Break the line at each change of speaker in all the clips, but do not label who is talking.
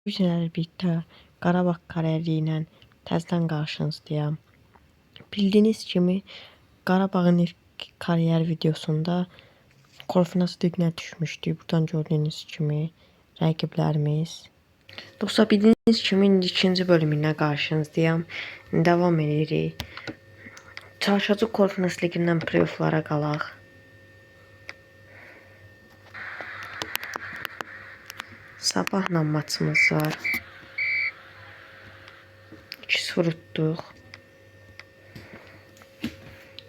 Bu günləri birlikdə Qarabağ kariyeri ilə təzədən qarşınızdayım. Bildiyiniz kimi Qarabağın ilk kariyer videosunda Korfnas liqinə düşmüşdük. Buradan gördüyünüz kimi rəqiblərimiz. Dostlar, bildiyiniz kimi indi ikinci bölümünə qarşınızdayım. Davam edirik. Çalışacağıq Korfnas liqindən playofflara qalaq. Sabahla maçımız var. 2-0 utduq.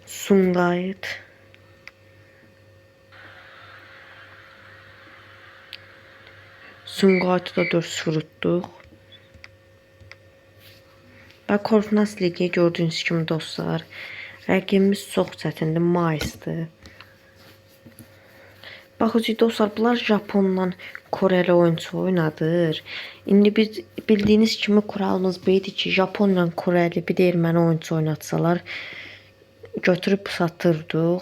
Sumqayıt. Sumqayıtı da 4-0 utduq. Və Korfnas ligi gördüyünüz kimi dostlar, rəqibimiz çox çətindir, Maysdır. Baxın dostlar, bunlar Japonla Koreli oyuncu oynadır. İndi biz bildiyiniz kimi kuralımız bu idi ki, Japonla Koreli bir erməni oyuncu oynatsalar götürüb satırdıq.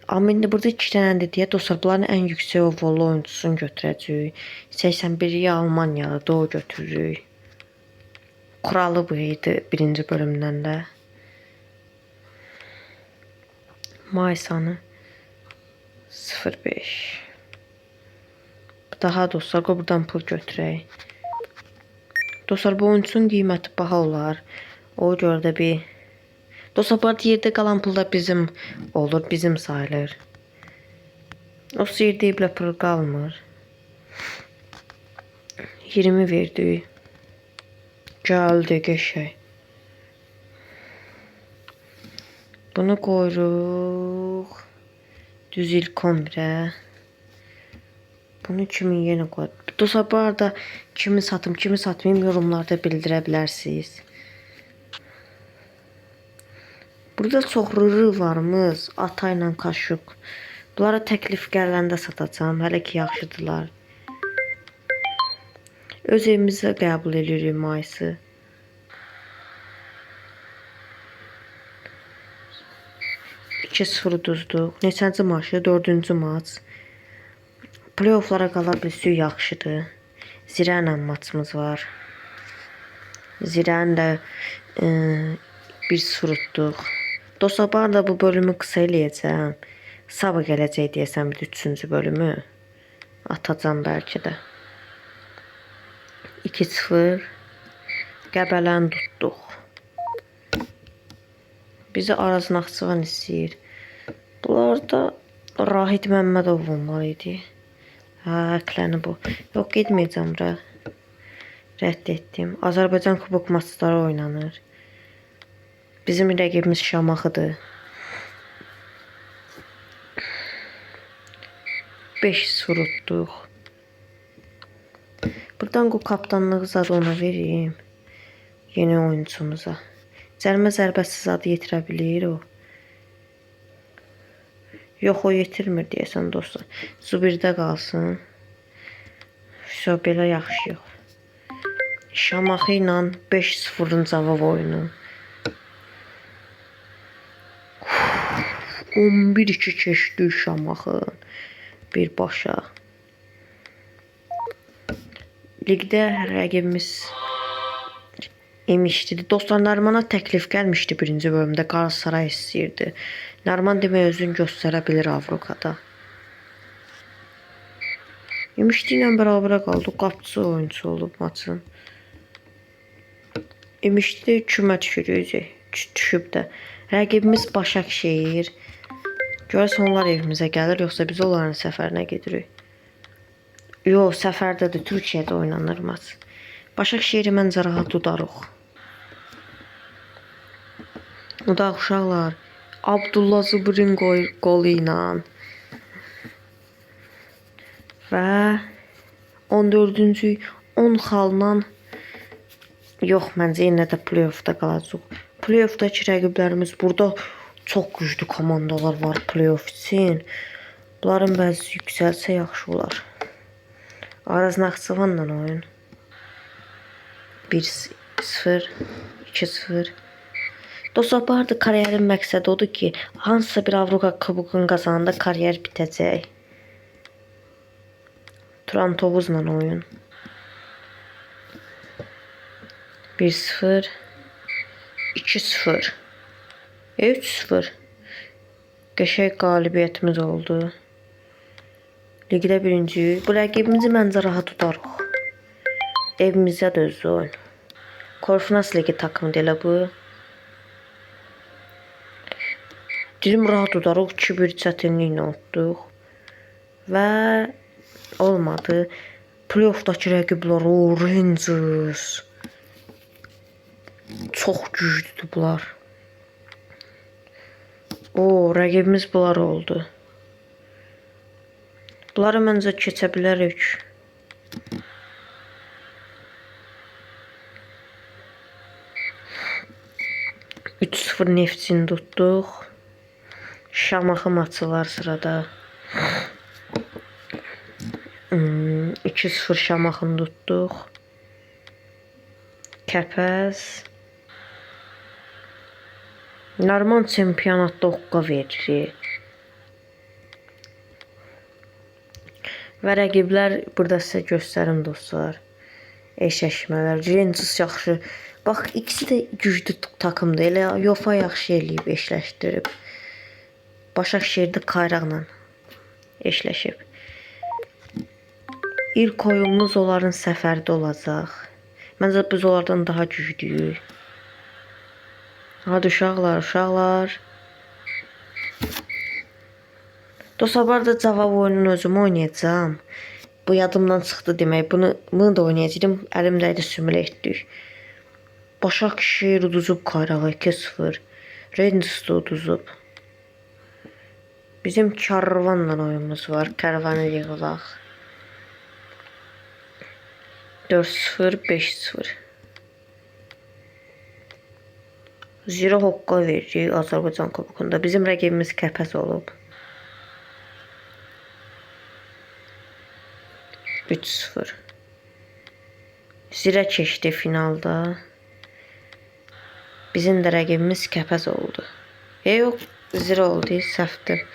Amma indi burada 2 dənədir deyə dostlar, bunların ən yüksək overall oyuncusunu götürəcəyik. 81-yi Almaniyalıdır, o götürürük. Kuralı bu idi birinci bölümdən də. Maysanı 05. Daha dostlar, buradan pul götürək. Dostlar, bu oyuncunun qiyməti baha olar. O görə də bir... Dostlar, bu arada yerdə qalan pul da bizim olur, bizim sayılır. O yerdə ilə pul qalmır. 20 verdik. Gəldi qəşəng. Bunu qoyuruq. Düz ilk 11'ə. Bunu kimin yenə qoyaq. Dostlar, bu arada kimi satım, kimi satmayayım yorumlarda bildirə bilərsiniz. Burada çox rırı varımız, Ata ilə Kaşuk. Bunlara təklif gələndə satacağım, hələ ki yaxşıdırlar. Öz evimizə qəbul edirik Maysı. İki sıfır uduzduq. Neçənci maçı? 4-cü maç. Playofflara qala bilsək yaxşıdır. Zirə ilə maçımız var. Zirəni də 1-0 utduq. Dostlar, bu arada bu bölümü qısa eləyəcəm. Sabah gələcək deyəsəm bir 3-cü bölümü. Atacam bəlkə də. 2-0. Qəbələni tutduq. Bizi Araz Naxçıvan istəyir. Bunlar da Rahid Məmmədov var idi. Hə, əkləni bu. Yox, getməyəcəm bura. Rədd etdim. Azərbaycan kubok maçları oynanır. Bizim rəqibimiz Şamaxıdır. 5-0 utduq. Buradan bu kaptanlığı zadı ona vereyim. Yeni oyuncumuza. Cərimə zərbəsi zadı yetirə bilir o. Yox, o yetirmir deyəsən dostlar. Zubirdə qalsın. Şo, belə yaxşı yox. Şamaxı ilə 5-0'ın cavab oyunu. 11-2 keçdi Şamaxı. Birbaşa. Ligdə rəqibimiz imişdi. Dostlar, Narmana təklif gəlmişdi birinci bölümdə. Galatasaray istəyirdi. Narman demək özünü göstərə bilir Avrupa'da. İmişdi ilə bərabərə qaldı. Qapçı oyuncu olub maçın. İmişdi kümə düşüb də. Rəqibimiz Başakşehir. Görəsən onlar evimizə gəlir, yoxsa biz onların səfərinə gedirik. Yox, səfərdədir. Türkiyədə oynanır maç. Başakşehiri məncə rahat udarıq. Udaq uşaqlar. Abdullah Zubirin qolu ilə. Və 14-cü 10 xalla yox, məncə yenə də playoffda qalacaq. Playoffdakı rəqiblərimiz burada çox güclü komandalar var playoff üçün. Bunların bəzisi yüksəlsə yaxşı olar. Araz Naxçıvanla oyun. 1-0, 2-0. Dostlar, bu arada kariyerin məqsədi odur ki, hansısa bir Avropa kubokunu qazananda kariyer bitəcək. Turantovuzla oyun. 1-0, 2-0, 3-0. Qəşəng qalibiyyətimiz oldu. Ligdə birinciyik. Bu rəqibimizi məncə rahat tutarıq. Evimizdə də özü oyun. Konferans ligi takımı elə bu. Dedim rahat tutarıq. 2-1 çətinliklə utduq. Və olmadı. Playoffdakı rəqiblər o Rangers. Çox güclüdür bunlar. O rəqibimiz bunlar oldu. Bunları məncə keçə bilərik. Üç 0 Neftçini tutduq. Şamaxı maçı var sırada. 2-0 Şamaxını tutduq. Kəpəz. Normal çempionatda oqqa verir. Və rəqiblər burada sizə göstərim dostlar. Eşləşmələr. Rangers yaxşı. Bax ikisi də güclü takımdır. Elə UEFA yaxşı eləyib eşləşdirib. Başakşehirdə Qayraqla eşləşib. İlk oyunumuz onların səfərdə olacaq. Məncə biz onlardan daha güclüyük. Hadi uşaqlar. Dostlar, bu arada cavab oyununu özüm oynayacağım. Bu yadımdan çıxdı demək. Bunu da oynayacağım. Əlimdəydi sümülə etdik. Başakşehir uduzub Qayrağa 2-0. Rangers da uduzub. Bizim Karvanla oyunumuz var. Kərvanı yığılaq. 4-0, 5-0. Zira hoqqa veririk Azərbaycan kubokunda. Bizim rəqibimiz Kəpəz olub. 3-0. Zira keçdi finalda. Bizim də rəqibimiz Kəpəz oldu. Yox, zira oldu, səhvdir.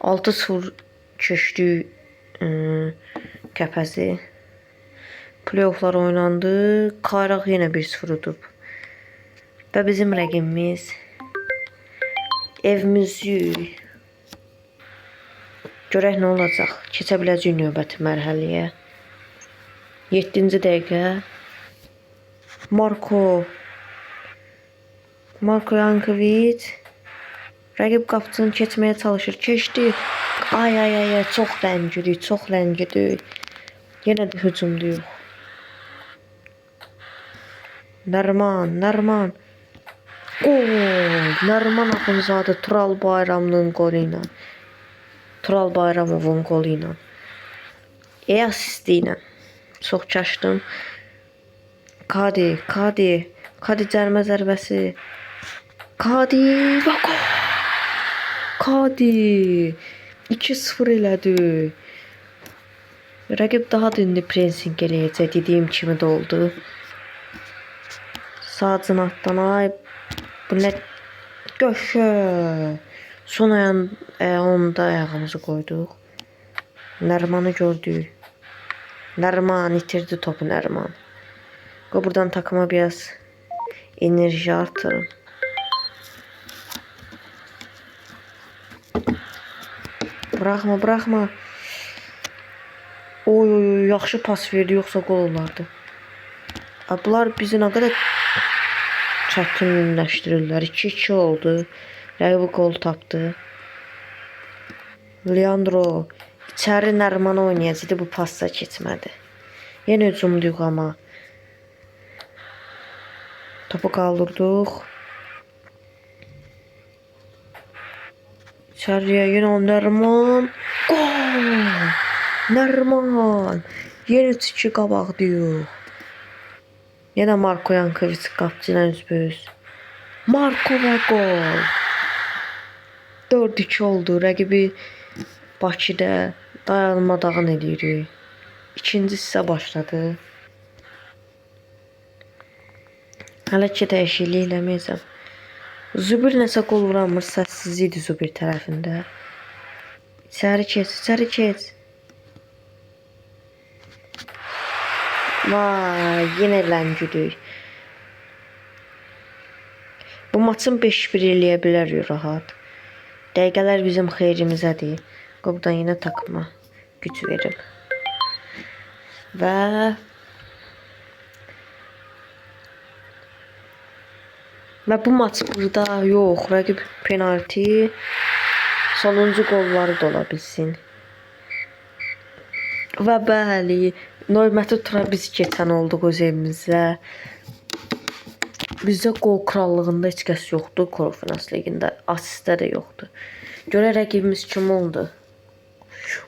6-0 keçdi Kəpəzi. Playofflar oynandı. Qayraq yenə 1-0 udub. Və bizim rəqibimiz evimizi görək nə olacaq. Keçə biləcək növbəti mərhələyə. 7-ci dəqiqə Marko Yankovic rəqib qapısını keçməyə çalışır. Keçdi. Ay, çox ləngidik. Yenə də hücumda yox. Nərman. Gol! Nərman Axunzadə Tural Bayramlının qolu ilə. Tural Bayramovun qolu ilə. Asisti ilə. Çox çaşdım. Kadi cərimə zərbəsi. Kadi və gol! Kadi 2-0 elədi. Rəqib daha da indi pressing eləyəcək. Dediyim kimi də oldu. Sağ cinatdan ay. Bu nə qəşəng. Son onda ayağımızı qoyduq. Nərmanı gördük. Nərman itirdi topu Nərman. Buradan takıma biraz enerji artırım. Buraxma. Oy, yaxşı pas verdi, yoxsa qol olardı. Bunlar bizi nə qədər çətinləşdirirlər. 2-2 oldu. Rəqibi qol tapdı. Leandro içəri Nərmanı oynayacaqdı. Bu passa keçmədi. Yenə hücumduyuq amma. Topu qaldırdıq. İçəriyə yenə Nərman. Gol! Nərman. Yenə 2 qabaqdayıq. Yenə Marko Yankovic qapıcı ilə üzbəüz. Marko və gol. 4-2 oldu. Rəqibi Bakıda dayanmadağın edirik. İkinci hissə başladı. Hələ ki dəyişiklik eləməyəcəm. Zubir nəsə qol vuramır. Səssiz idi Zubir tərəfində. İçəri keç. Vay, yenə ləngidik. Bu maçın 5-1 eləyə bilər rahat. Dəqiqələr bizim xeyrimizədir. Buradan yenə takıma güc verim. Və bu maç burada yox. Rəqib penalti sonuncu qolları da ola bilsin. Və bəli, növbəti tura biz keçən olduq öz evimizdə. Bizdə qol krallığında heç kəs yoxdur, Konferans ligində. Asistdə də yoxdur. Görə rəqibimiz kim oldu?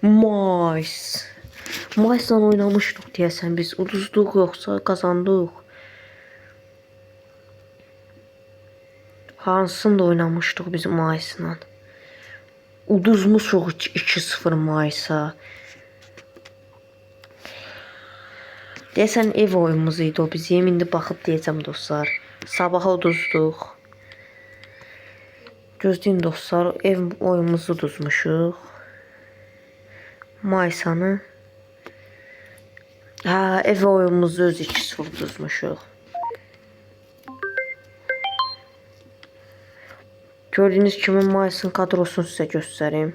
Mays. Maysla oynamışdıq deyəsən biz. Uduzduq yoxsa qazandıq? Hansında oynamışdıq biz Maysla? Uduzmuşuq 2-0 Maysa. Deyəsən ev oyunumuz idi o bizim. İndi baxıb deyəcəm dostlar. Sabah uduzduq. Gözləyin dostlar, ev oyunumuzu uduzmuşuq. Maysanı. Ev oyunumuzu öz 2-0 uduzmuşuq. Gördüyünüz kimi Maysın kadrosunu sizə göstərim.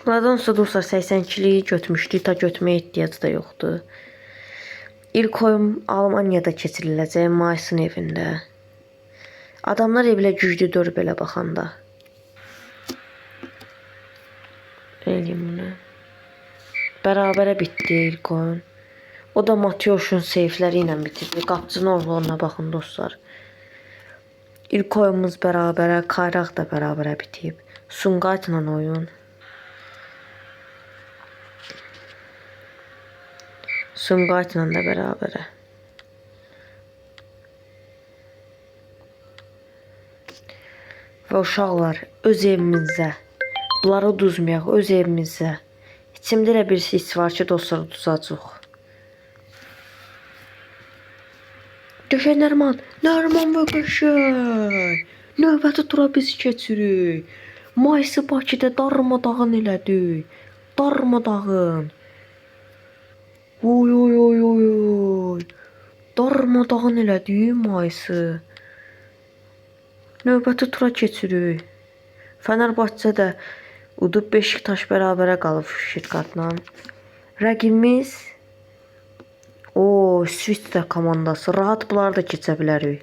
Bunlardan sonra dostlar 82'liyi götürmüşdük. Ta götürməyə ehtiyac da yoxdur. İlk oyun Almaniyada keçiriləcək Maysın evində. Adamlar evlə güclüdür belə baxanda. Eləyim bunu. Bərabərə bitdi ilk oyun. O da Matyoşun seyfləri ilə bitirdi. Qapçının oğluna baxın dostlar. İlk oyunumuz bərabərə, Kayraq da bərabərə bitib. Sungaytla oyun. Sungaytla da bərabərə. Və uşaqlar, öz evimizdə. Bunları uduzmayaq, öz evimizdə. İçimdə elə bir his var ki, dostlar uduzacaq. Qəşəng Nərman və qəşəng. Növbəti tura biz keçirik. Maysı Bakıda darmadağın elədik. Darmadağın. Oy. Darmadağın elədik Maysı. Növbəti tura keçirik. Fenerbahçe də udub Beşiktaş bərabərə qalıb Şirkatla. Rəqibimiz Svitsə komandası. Rahat bunları da keçə bilərik.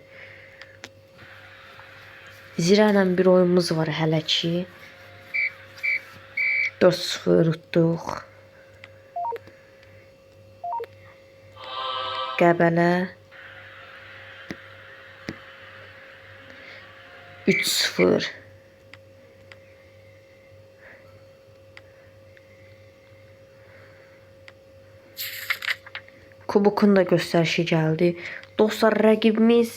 Zirə ilə bir oyunumuz var hələ ki. 4-0 utduq. Qəbələ 3-0. Kubokun da göstərişi gəldi. Dostlar, rəqibimiz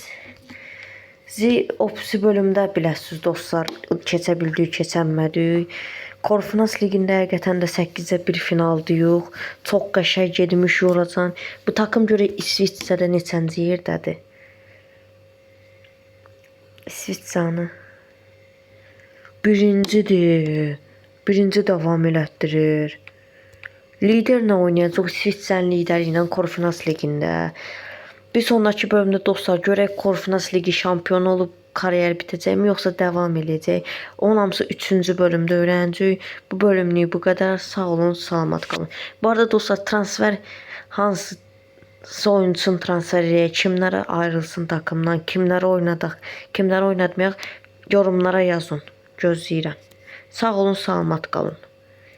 opsi bölümdə biləsiniz dostlar. Keçə bildik, keçənmədik. Konferans ligində həqiqətən də 8-ə 1 finaldayıq. Çox qəşəng getmiş yoracan. Bu takım görə İsvitsədə neçənci yerdədir? İsvitsanı birincidir. Birinci davam elətdirir. Liderlə oynayacaq İsvitsənin lideri ilə Konferans ligində. Bir sonraki bölümdə dostlar görək Konferans ligi şampiyonu olub kariyer bitəcəkmi yoxsa davam edəcək? Onun hamısı 3-cü bölümdə öyrənəcək. Bu bölümlük bu qədər. Sağ olun, salamat qalın. Bu arada dostlar transfer hansı oyunçunun transfer edək, kimlərə ayrılsın takımdan, kimləri oynadaq, kimləri oynatmayaq yorumlara yazın. Gözləyirəm. Sağ olun, salamat qalın.